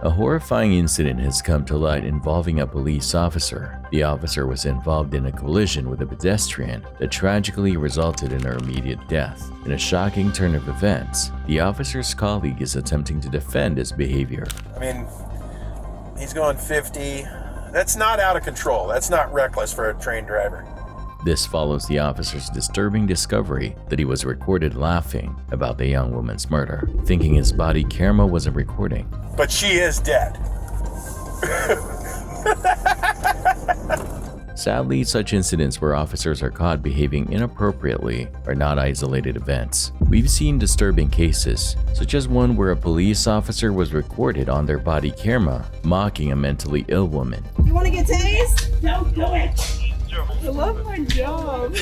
A horrifying incident has come to light involving a police officer. The officer was involved in a collision with a pedestrian that tragically resulted in her immediate death. In a shocking turn of events, the officer's colleague is attempting to defend his behavior. I mean, he's going 50. That's not out of control. That's not reckless for a trained driver. This follows the officer's disturbing discovery that he was recorded laughing about the young woman's murder, thinking his body camera wasn't recording. But she is dead. Sadly, such incidents where officers are caught behaving inappropriately are not isolated events. We've seen disturbing cases, such as one where a police officer was recorded on their body camera mocking a mentally ill woman. You want to get tased? Don't do it. I love my job.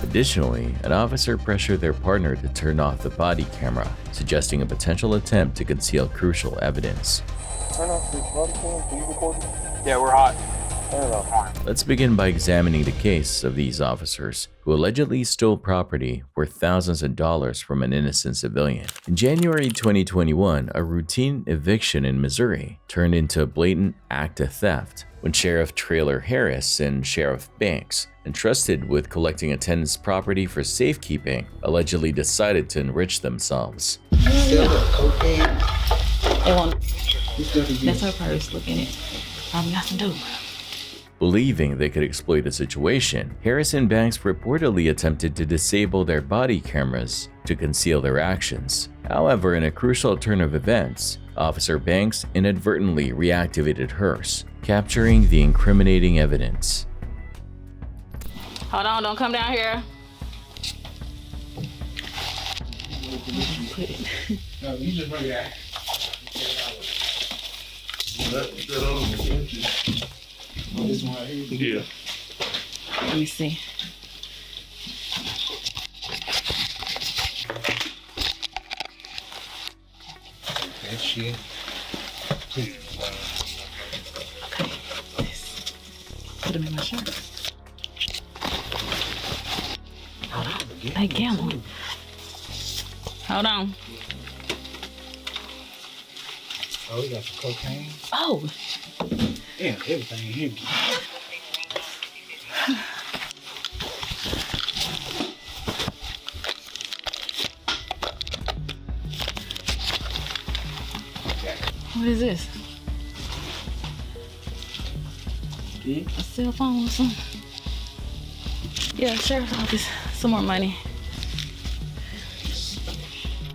Additionally, an officer pressured their partner to turn off the body camera, suggesting a potential attempt to conceal crucial evidence. Turn off the body cam. Do you record? Yeah, we're hot. Turn it off. Let's begin by examining the case of these officers who allegedly stole property worth thousands of dollars from an innocent civilian. In January 2021, a routine eviction in Missouri turned into a blatant act of theft when Sheriff Traylor Harris and Sheriff Banks, entrusted with collecting a tenant's property for safekeeping, allegedly decided to enrich themselves. Still got cocaine. That's her purse. Look in it. Probably got some dope. Believing they could exploit the situation, Harris and Banks reportedly attempted to disable their body cameras to conceal their actions. However, in a crucial turn of events, Officer Banks inadvertently reactivated hers, capturing the incriminating evidence. Hold on, don't come down here. No, you just bring that. This one right here? Yeah. Let me see. That shit. Okay. Put them in my shirt. Hold on. Hey, Gamble. Hold on. Oh, we got some cocaine. Oh. Yeah, everything in here. What is this? A cell phone or something? Yeah, sheriff's office. Some more money.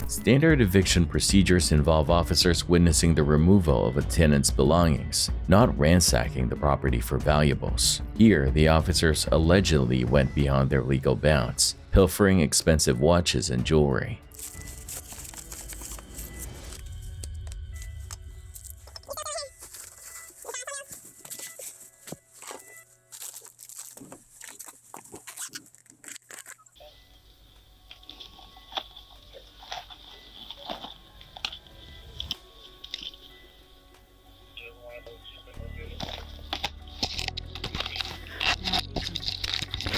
Standard eviction procedures involve officers witnessing the removal of a tenant's belongings, not ransacking the property for valuables. Here, the officers allegedly went beyond their legal bounds, pilfering expensive watches and jewelry.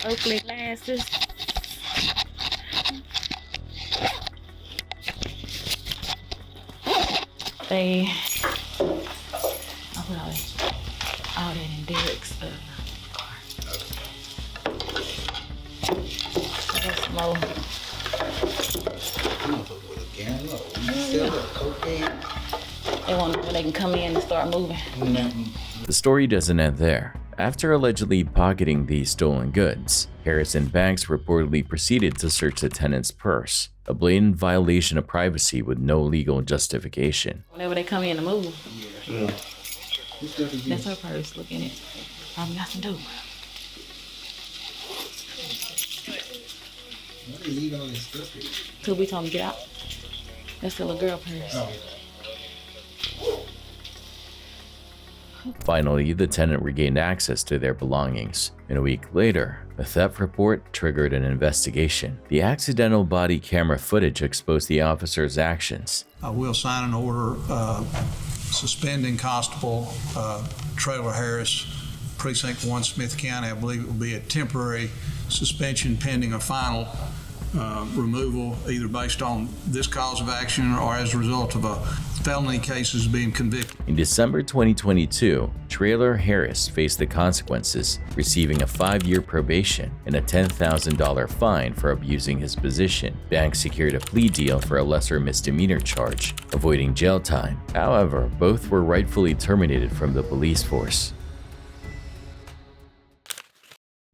Oakley glasses. I'll put all that in Derek's car. That's low. Still got cocaine. They want when they can come in and start moving. The story doesn't end there. After allegedly pocketing these stolen goods, Harris and Banks reportedly proceeded to search the tenant's purse, a blatant violation of privacy with no legal justification. Whenever they come in to move, Yeah. that's her purse. Look in it. Probably got some dope. Why do you leave all this stuff here? Till we told him to get out. That's still a girl purse. Oh. Finally, the tenant regained access to their belongings. And a week later, a theft report triggered an investigation. The accidental body camera footage exposed the officer's actions. I will sign an order suspending Constable Traylor Harris, Precinct 1, Smith County. I believe it will be a temporary suspension pending a final removal either based on this cause of action or as a result of a felony cases being convicted. In December 2022, Trailer Harris faced the consequences, receiving a 5-year probation and a $10,000 fine for abusing his position. Banks secured a plea deal for a lesser misdemeanor charge, avoiding jail time. However, both were rightfully terminated from the police force.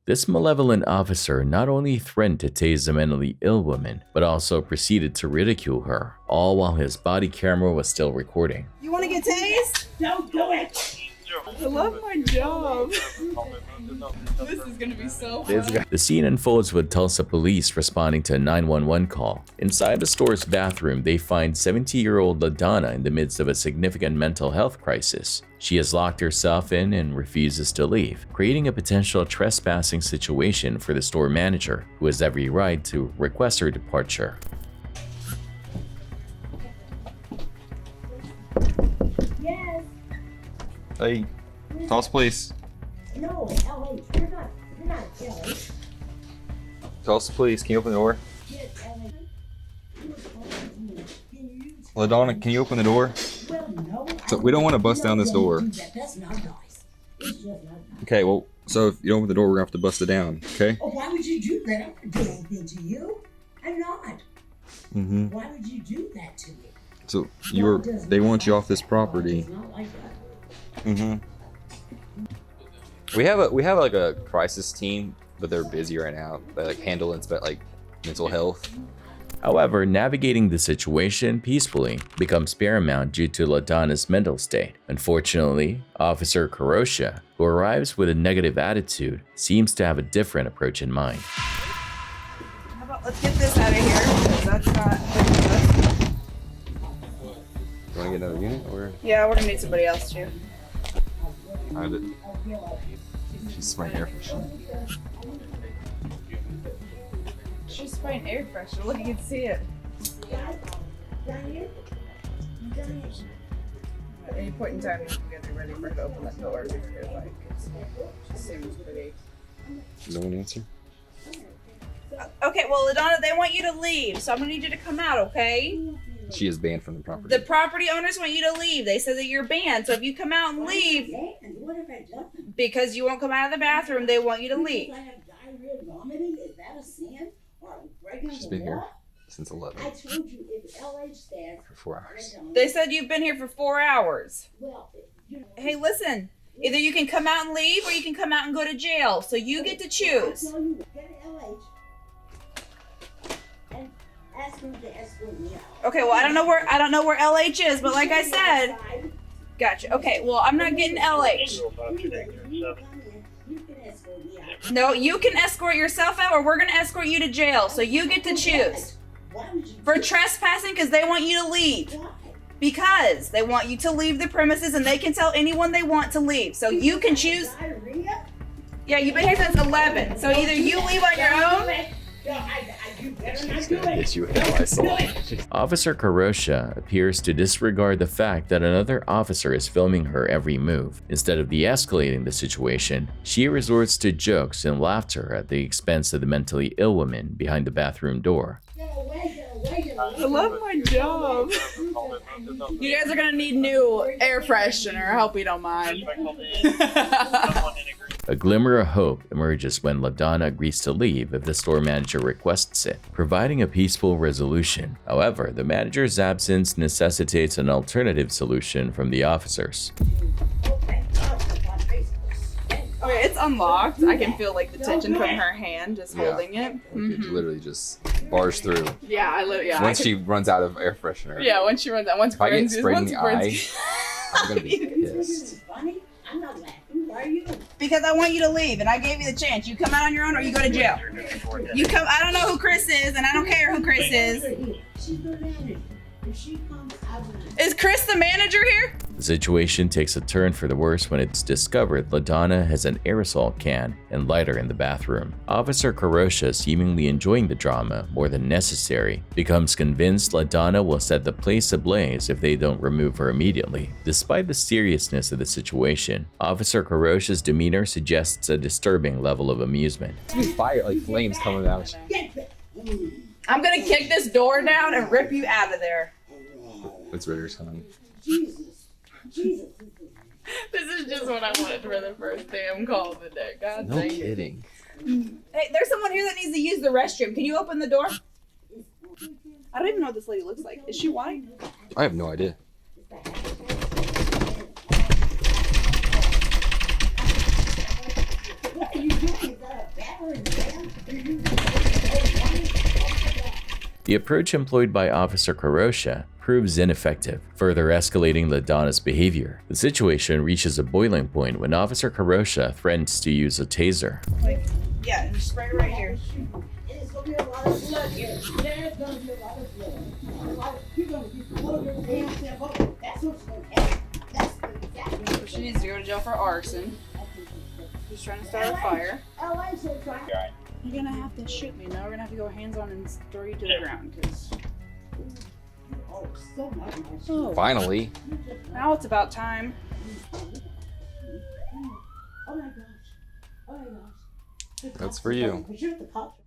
This malevolent officer not only threatened to tase the mentally ill woman, but also proceeded to ridicule her, all while his body camera was still recording. You want to get tased? Don't do it. I love my job. This is gonna be so fun. The scene unfolds with Tulsa police responding to a 911 call. Inside the store's bathroom, they find 70-year-old LaDonna in the midst of a significant mental health crisis. She has locked herself in and refuses to leave, creating a potential trespassing situation for the store manager, who has every right to request her departure. Yes. Hey, Tulsa Police. No, LH. You're not LH. Tulsa Police, can you open the door? Yes, LH. LaDonna, can you open the door? Well, no. So we don't want to bust down this door. That's not nice. It's just not nice. Okay, well, so if you don't open the door, we're gonna have to bust it down, okay? Oh, why would you do that? I'm not doing anything to you. I'm not. Mm-hmm. Why would you do that to me? So they want you off this property. It's not like that. Mm-hmm. We have like a crisis team, but they're busy right now. They like handle like mental health. However, navigating the situation peacefully becomes paramount due to LaDonna's mental state. Unfortunately, Officer Karosha, who arrives with a negative attitude, seems to have a different approach in mind. How about let's get this out of here, because that's not good for us. You want to get another unit, or? Yeah, we're gonna need somebody else too. She's spraying air freshener. She's spraying air freshener. Look, you can see it. At any point in time, you can get ready for her to open that door because like she seems pretty. No one answer? Okay, well, LaDonna, they want you to leave, so I'm gonna need you to come out, okay? She is banned from the property. The property owners want you to leave. They said that you're banned, so if you come out and leave, What have I done? because you won't come out of the bathroom, they want you to leave. I have diarrhea, vomiting. Is that a sin? Or breaking She's the been here law? since 11 I told you if LH stands. for 4 hours. They said you've been here for 4 hours. Well, you know. Hey, listen. Either you can come out and leave, or you can come out and go to jail. So you get to choose. I tell you, get an LH and ask him to escort me out. Okay, well, I don't know where LH is, but like I said, gotcha. Okay, well, I'm not getting LH. You can escort me out. No, you can escort yourself out, or we're gonna escort you to jail. So you get to choose Why would you for trespassing, because they want you to leave. Why? Because they want you to leave the premises, and they can tell anyone they want to leave. So you can choose. Diarrhea? Yeah, you've been here since 11. So either you leave on your own. You better not She's do gonna it. get you with a Lysol. Officer Karosha appears to disregard the fact that another officer is filming her every move. Instead of de-escalating the situation, she resorts to jokes and laughter at the expense of the mentally ill woman behind the bathroom door. I love my job. You guys are gonna need new air freshener. I hope you don't mind. A glimmer of hope emerges when LaDonna agrees to leave if the store manager requests it, providing a peaceful resolution. However, the manager's absence necessitates an alternative solution from the officers. Okay, it's unlocked. I can feel like the tension from her hand just Yeah. holding it. It literally just bars through. Yeah, yeah. Once she runs out of air freshener. Yeah, once she runs out. Once If I get Burns sprayed in once the Burns- eye, I'm gonna be pissed. Funny? I'm not laughing. Why are you? Because I want you to leave, and I gave you the chance. You come out on your own, or you go to jail. You come. I don't know who Chris is, and I don't care who Chris is. She's the manager. If she comes, I will. Is Chris the manager here? The situation takes a turn for the worse when it's discovered LaDonna has an aerosol can and lighter in the bathroom. Officer Karosha, seemingly enjoying the drama more than necessary, becomes convinced LaDonna will set the place ablaze if they don't remove her immediately. Despite the seriousness of the situation, Officer Karosha's demeanor suggests a disturbing level of amusement. Fire, like flames coming out. Get back. I'm gonna kick this door down and rip you out of there. It's Ritter's coming. This is just what I wanted for the first damn call of the day. God No dang it. kidding. Hey, there's someone here that needs to use the restroom. Can you open the door? I don't even know what this lady looks like. Is she white? I have no idea. The approach employed by Officer Karosha proves ineffective, further escalating LaDonna's behavior. The situation reaches a boiling point when Officer Karosha threatens to use a taser. Like, yeah, and spray right here. There's gonna be a lot of blood here. There's gonna be a lot of blood. You're gonna be blowing your damn self up. That's what's gonna happen. That's exactly So she needs to go to jail for arson. She's trying to start a fire. You're gonna have to shoot me. Now we're gonna have to go hands-on and throw you to the ground, because... Oh, Finally. now it's about time. Oh my gosh. Oh my gosh. That's for you.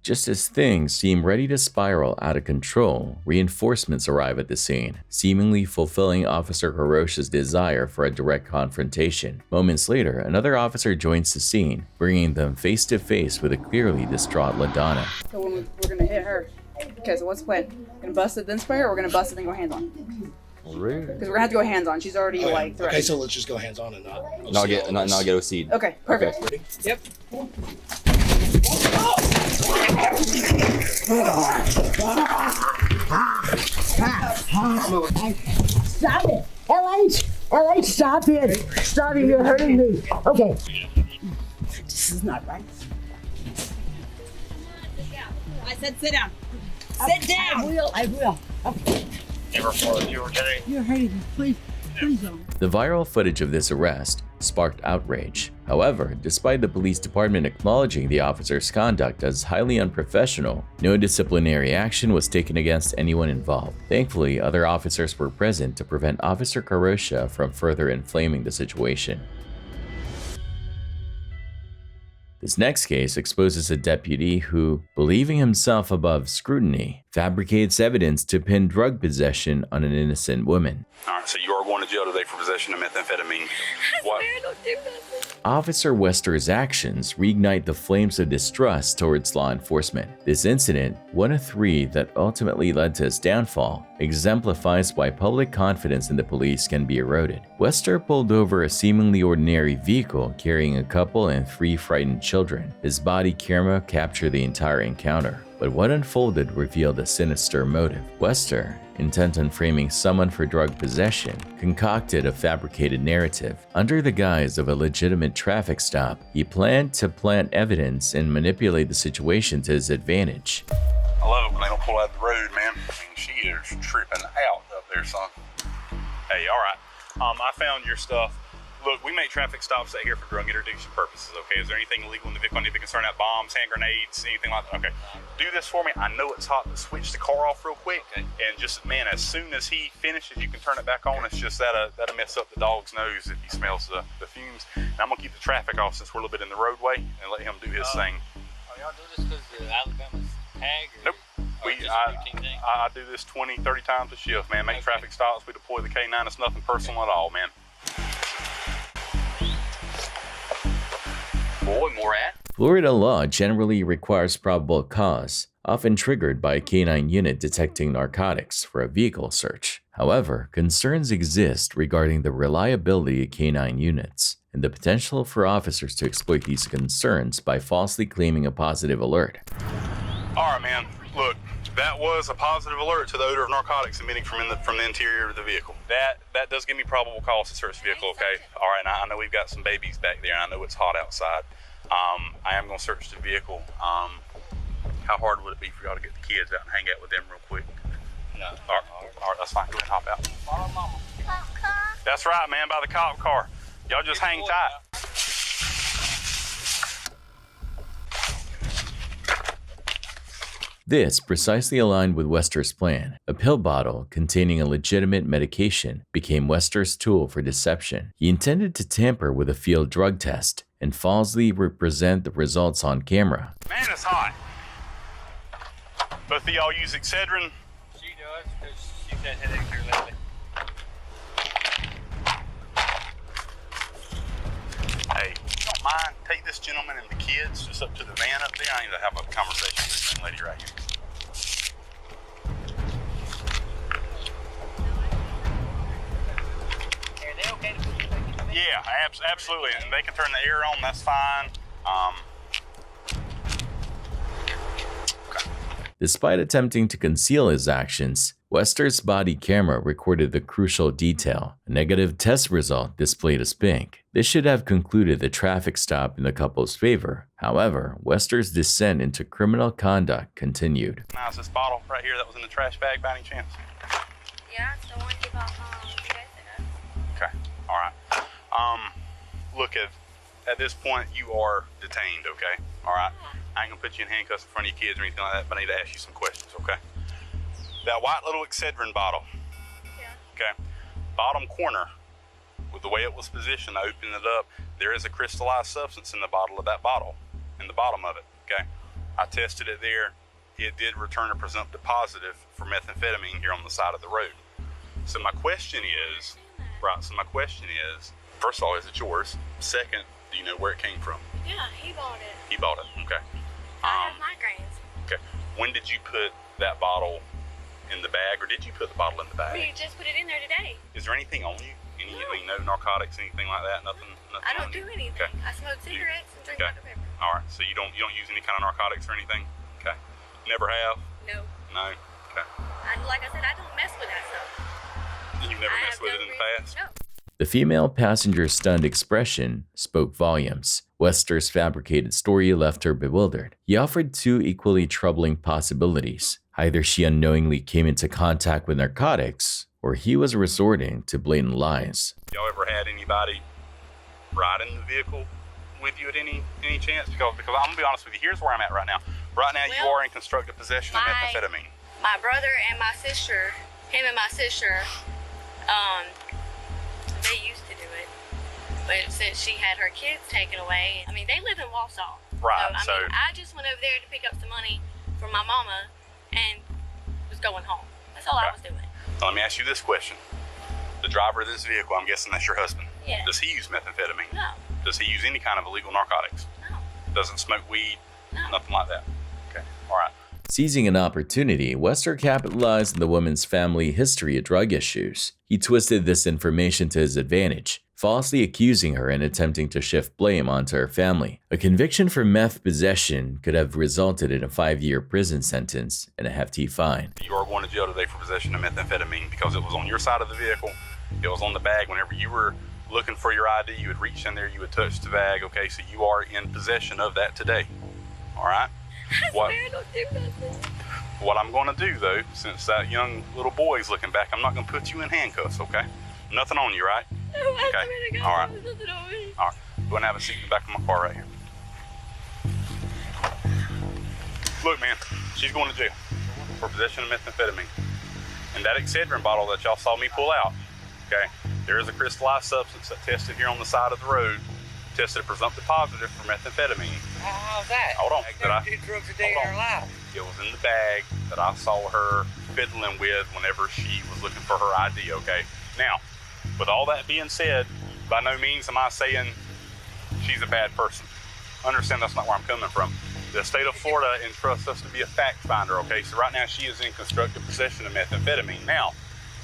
Just as things seem ready to spiral out of control, reinforcements arrive at the scene, seemingly fulfilling Officer Karosha's desire for a direct confrontation. Moments later, another officer joins the scene, bringing them face to face with a clearly distraught LaDonna. So we're gonna hit her. Okay, so what's the plan? Gonna bust it then spray her, or we're gonna bust it then go hands-on? Rude. Because we're gonna have to go hands-on. She's already like threatened. Okay, so let's just go hands on and not. Not get OC'd. Okay, perfect. Okay. Yep. Stop it! LH, stop it! Stop it, you're hurting me. Okay. This is not right. I said sit down. Sit down! I will. Okay. You're hurting me. Please don't. The viral footage of this arrest sparked outrage. However, despite the police department acknowledging the officer's conduct as highly unprofessional, no disciplinary action was taken against anyone involved. Thankfully, other officers were present to prevent Officer Karosha from further inflaming the situation. This next case exposes a deputy who, believing himself above scrutiny, fabricates evidence to pin drug possession on an innocent woman. All right, so you are going to jail today for possession of methamphetamine. What? Officer Wester's actions reignite the flames of distrust towards law enforcement. This incident, one of 3 that ultimately led to his downfall, exemplifies why public confidence in the police can be eroded. Wester pulled over a seemingly ordinary vehicle carrying a couple and 3 frightened children. His body camera captured the entire encounter, but what unfolded revealed a sinister motive. Wester, intent on framing someone for drug possession, concocted a fabricated narrative. Under the guise of a legitimate traffic stop, he planned to plant evidence and manipulate the situation to his advantage. I love it when they don't pull out the road, man. I mean, she is tripping out up there, son. Hey, all right. I found your stuff. Look, we make traffic stops out here for drug interdiction purposes, okay? Is there anything illegal in the vehicle I need to be concerned about? Bombs, hand grenades, anything like that? Okay. Do this for me. I know it's hot, but switch the car off real quick. Okay. And just, man, as soon as he finishes, you can turn it back on. It's just that'll mess up the dog's nose if he smells the fumes. And I'm going to keep the traffic off since we're a little bit in the roadway and let him do his thing. Are y'all do this because the Alabama's tag? Or, nope. I do this 20, 30 times a shift, man. Make traffic stops. We deploy the K9. It's nothing personal at all, man. Boy, more at? Florida law generally requires probable cause, often triggered by a K9 unit detecting narcotics for a vehicle search. However, concerns exist regarding the reliability of K9 units and the potential for officers to exploit these concerns by falsely claiming a positive alert. All right, man. Look, that was a positive alert to the odor of narcotics emitting from the interior of the vehicle. That does give me probable cause to search the vehicle, okay? All right, now I know we've got some babies back there, and I know it's hot outside. I am going to search the vehicle. How hard would it be for y'all to get the kids out and hang out with them real quick? No. All right, that's fine. Go ahead and hop out. Follow mama. Cop car? That's right, man, by the cop car. Y'all just hang tight. This precisely aligned with Wester's plan. A pill bottle containing a legitimate medication became Wester's tool for deception. He intended to tamper with a field drug test and falsely represent the results on camera. Man, it's hot. Both of y'all use Excedrin? She does, because she's had headaches here lately. Hey, you don't mind, take this gentleman and the kids just up to the van up there. I need to have a conversation with this young lady right here. Are they okay to put you back in the van? Yeah, absolutely. And they can turn the air on, that's fine. Despite attempting to conceal his actions, Wester's body camera recorded the crucial detail. A negative test result displayed as pink. This should have concluded the traffic stop in the couple's favor. However, Wester's descent into criminal conduct continued. Now, is this bottle right here that was in the trash bag by any chance? Yeah, it's the one you bought 2 days ago. Okay, all right. Look, at this point, you are detained, okay? All right? I ain't gonna put you in handcuffs in front of your kids or anything like that, but I need to ask you some questions, okay? That white little Excedrin bottle. Yeah. Okay. Bottom corner, with the way it was positioned, I opened it up. There is a crystallized substance in the bottle of that bottle, in the bottom of it. Okay. I tested it there. It did return a presumptive positive for methamphetamine here on the side of the road. So my question is, first of all, is it yours? Second, do you know where it came from? Yeah, he bought it. He bought it. Okay. I have migraines. Okay. When did you put that bottle in the bag, or did you put the bottle in the bag? We just put it in there today. Is there anything on you? No narcotics, anything like that? Nothing I don't on do you? anything. Okay. I smoke cigarettes and drink Okay. Dr. Pepper. All right. So you don't use any kind of narcotics or anything? Okay. Never have? No. No. Okay. Like I said, I don't mess with that stuff. You've never I messed have with no it in the reason- past? No. The female passenger's stunned expression spoke volumes. Wester's fabricated story left her bewildered. He offered 2 equally troubling possibilities. Either she unknowingly came into contact with narcotics, or he was resorting to blatant lies. Y'all ever had anybody riding the vehicle with you at any chance? Because I'm gonna be honest with you, here's where I'm at right now. Right now, you are in constructive possession of methamphetamine. My brother and my sister, him and my sister, they used to do it. But since she had her kids taken away, I mean, they live in Walsall. Right, So, I just went over there to pick up some money for my mama and was going home. That's all I was doing. So let me ask you this question. The driver of this vehicle, I'm guessing that's your husband. Yeah. Does he use methamphetamine? No. Does he use any kind of illegal narcotics? No. Doesn't smoke weed? No. Nothing like that? Okay, all right. Seizing an opportunity, Wester capitalized on the woman's family history of drug issues. He twisted this information to his advantage, falsely accusing her and attempting to shift blame onto her family. A conviction for meth possession could have resulted in a 5-year prison sentence and a hefty fine. You are going to jail today for possession of methamphetamine because it was on your side of the vehicle. It was on the bag. Whenever you were looking for your ID, you would reach in there, you would touch the bag. Okay, so you are in possession of that today. All right? What I'm going to do, though, since that young little boy's looking back, I'm not going to put you in handcuffs, okay? Nothing on you, right? No, I Okay. swear to God, All right. there's nothing on me. All right. Go and have a seat in the back of my car right here. Look, man, she's going to jail for possession of methamphetamine. And that Excedrin bottle that y'all saw me pull out, okay, there is a crystallized substance that tested here on the side of the road, tested a presumptive positive for methamphetamine. How's that? Hold on. Never did drugs a day in her life. It was in the bag that I saw her fiddling with whenever she was looking for her ID, okay? Now, with all that being said, by no means am I saying she's a bad person. Understand that's not where I'm coming from. The state of Florida entrusts us to be a fact finder, okay? So right now she is in constructive possession of methamphetamine. Now,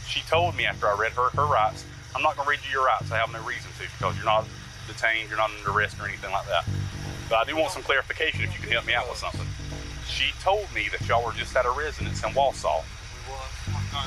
she told me after I read her rights, I'm not gonna read you your rights, I have no reason to, because you're not detained, you're not under arrest or anything like that. But I do want some clarification if you can help me out with something. She told me that y'all were just at a residence in Walsall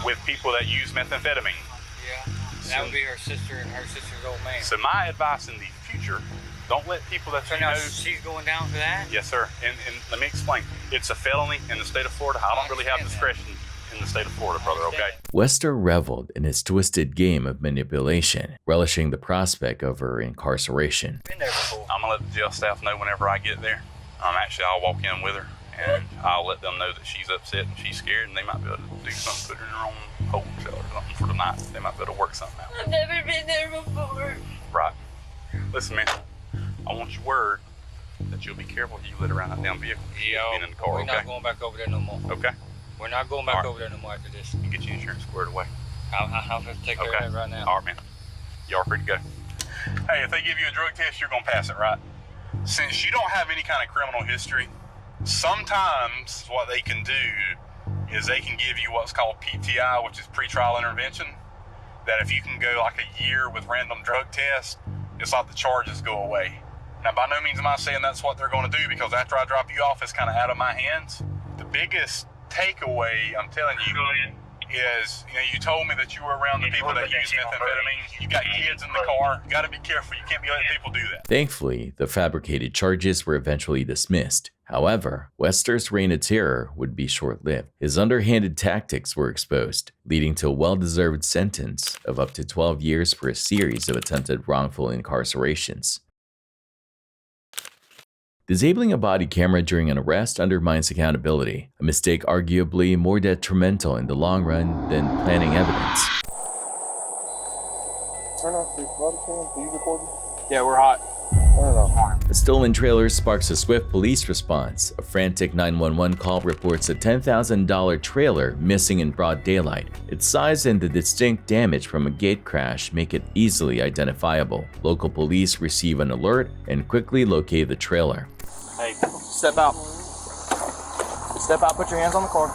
with people that use methamphetamine. Yeah, that would be her sister and her sister's old man. So my advice in the future, don't let people that So you now know... she's going down for that? Yes, sir. And let me explain. It's a felony in the state of Florida. I don't really have discretion in the state of Florida, brother, okay? Wester reveled in his twisted game of manipulation, relishing the prospect of her incarceration. I'm gonna let the jail staff know whenever I get there. Actually, I'll walk in with her and I'll let them know that she's upset and she's scared, and they might be able to do something, put her in her own holding cell or something for the night. They might be able to work something out. I've never been there before. Right. Listen, man, I want your word that you'll be careful you let around that damn vehicle. Yeah, in the car, we're okay? not going back over there no more. Okay. We're not going back over there no more after this. And get your insurance squared away. I'll have to take care of that right now. All right, man. Y'all free to go. Hey, if they give you a drug test, you're gonna pass it, right? Since you don't have any kind of criminal history, sometimes what they can do is they can give you what's called PTI, which is pretrial intervention. That if you can go like a year with random drug tests, it's like the charges go away. Now, by no means am I saying that's what they're going to do, because after I drop you off, it's kind of out of my hands. The biggest takeaway, I'm telling you, is, you told me that you were around the people that use methamphetamine. You got kids in the car. You got to be careful. You can't be letting people do that. Thankfully, the fabricated charges were eventually dismissed. However, Wester's reign of terror would be short-lived. His underhanded tactics were exposed, leading to a well-deserved sentence of up to 12 years for a series of attempted wrongful incarcerations. Disabling a body camera during an arrest undermines accountability, a mistake arguably more detrimental in the long run than planting evidence. Turn off the body cam. Are you recording? Yeah, we're hot. Turn it off. A stolen trailer sparks a swift police response. A frantic 911 call reports a $10,000 trailer missing in broad daylight. Its size and the distinct damage from a gate crash make it easily identifiable. Local police receive an alert and quickly locate the trailer. Hey, step out. Step out, put your hands on the car.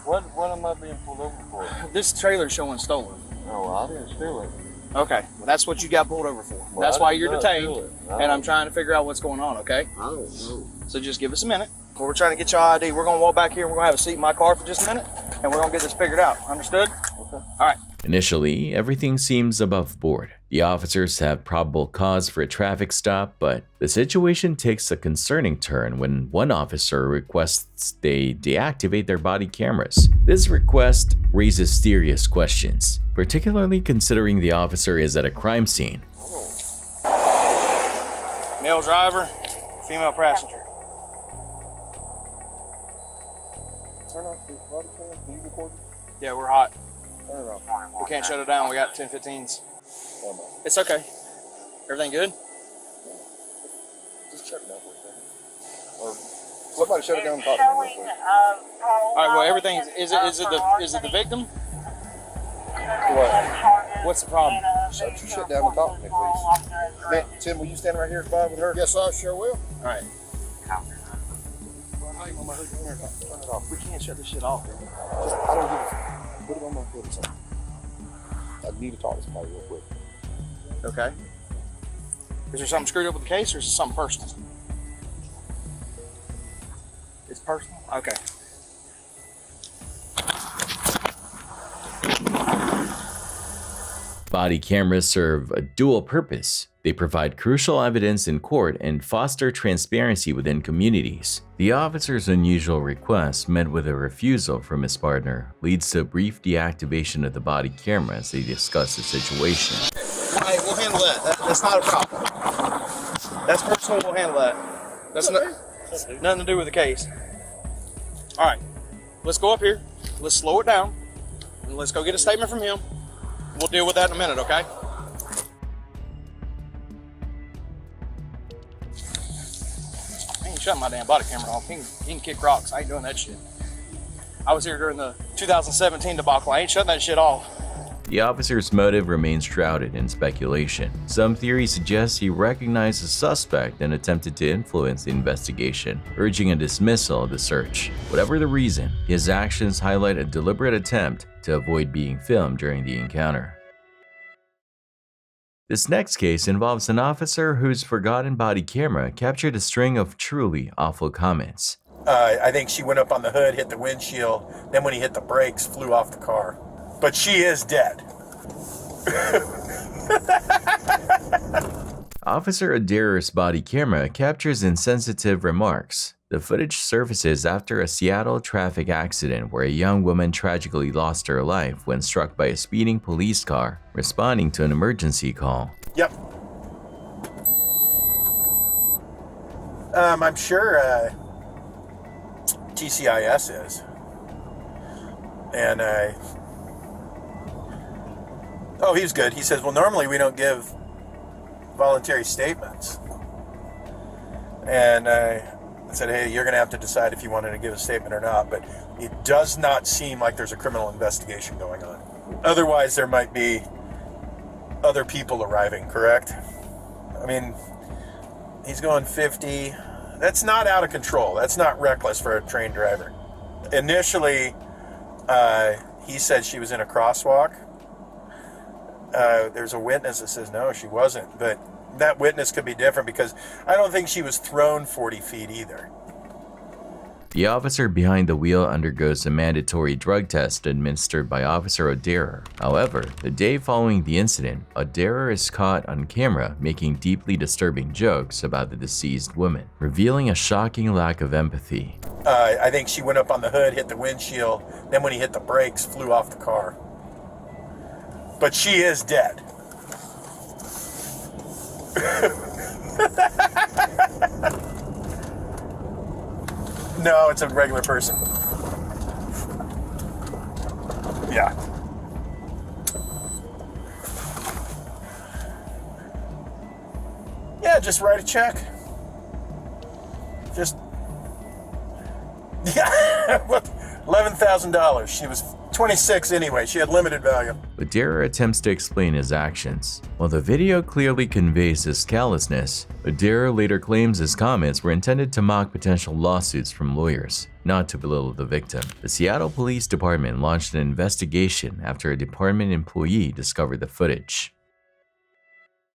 What am I being pulled over for? This trailer's showing stolen. No, I didn't steal it. Okay, well, that's what you got pulled over for. Well, That's I why did you're not detained, steal it. and I'm trying to figure out what's going on, okay? I don't know. So just give us a minute. We're trying to get your ID. We're going to walk back here. We're going to have a seat in my car for just a minute, and we're going to get this figured out. Understood? Okay. All right. Initially, everything seems above board. The officers have probable cause for a traffic stop, but the situation takes a concerning turn when one officer requests they deactivate their body cameras. This request raises serious questions, particularly considering the officer is at a crime scene. Male driver, female passenger. Turn off the body cam. Are you recording? Yeah, we're hot. Turn it off. We can't shut it down. We got 10-15s. It's okay. Everything good? Just shut it down for a second. Or somebody shut it down and talk to me real quick. All right. Well, everything is it the victim? What? What's the problem? Shut your shit down and talk to me, please. Tim, will you stand right here by with her? Yes, I sure will. All right. Turn it off. We can't shut this shit off. I don't give a... Put it on my foot or something. I need to talk to somebody real quick. Okay. Is there something screwed up with the case, or is it something personal? It's personal? Okay. Body cameras serve a dual purpose. They provide crucial evidence in court and foster transparency within communities. The officer's unusual request, met with a refusal from his partner, leads to a brief deactivation of the body camera as they discuss the situation. All right, we'll handle that. That's not a problem. That's personal. We'll handle that. That's nothing to do with the case. All right, let's go up here. Let's slow it down. And let's go get a statement from him. We'll deal with that in a minute, okay? I ain't shutting my damn body camera off. He can kick rocks. I ain't doing that shit. I was here during the 2017 debacle. I ain't shutting that shit off. The officer's motive remains shrouded in speculation. Some theories suggest he recognized the suspect and attempted to influence the investigation, urging a dismissal of the search. Whatever the reason, his actions highlight a deliberate attempt to avoid being filmed during the encounter. This next case involves an officer whose forgotten body camera captured a string of truly awful comments. I think she went up on the hood, hit the windshield, then when he hit the brakes, flew off the car. But she is dead. Officer Adair's body camera captures insensitive remarks. The footage surfaces after a Seattle traffic accident where a young woman tragically lost her life when struck by a speeding police car responding to an emergency call. Yep. I'm sure TCIS is. And oh, he's good. He says, well, normally we don't give voluntary statements. And said, hey, you're going to have to decide if you wanted to give a statement or not, but it does not seem like there's a criminal investigation going on. Otherwise, there might be other people arriving, correct? I mean, he's going 50. That's not out of control. That's not reckless for a train driver. Initially, he said she was in a crosswalk. There's a witness that says, no, she wasn't, but that witness could be different because I don't think she was thrown 40 feet either. The officer behind the wheel undergoes a mandatory drug test administered by Officer O'Dare. However, the day following the incident, O'Dare is caught on camera making deeply disturbing jokes about the deceased woman, revealing a shocking lack of empathy. I think she went up on the hood, hit the windshield, then when he hit the brakes, flew off the car. But she is dead. No, it's a regular person. Yeah. Yeah, just write a check. Just, yeah, $11,000. She was 26 anyway. She had limited value. O'Dare attempts to explain his actions. While the video clearly conveys his callousness, O'Dare later claims his comments were intended to mock potential lawsuits from lawyers, not to belittle the victim. The Seattle Police Department launched an investigation after a department employee discovered the footage.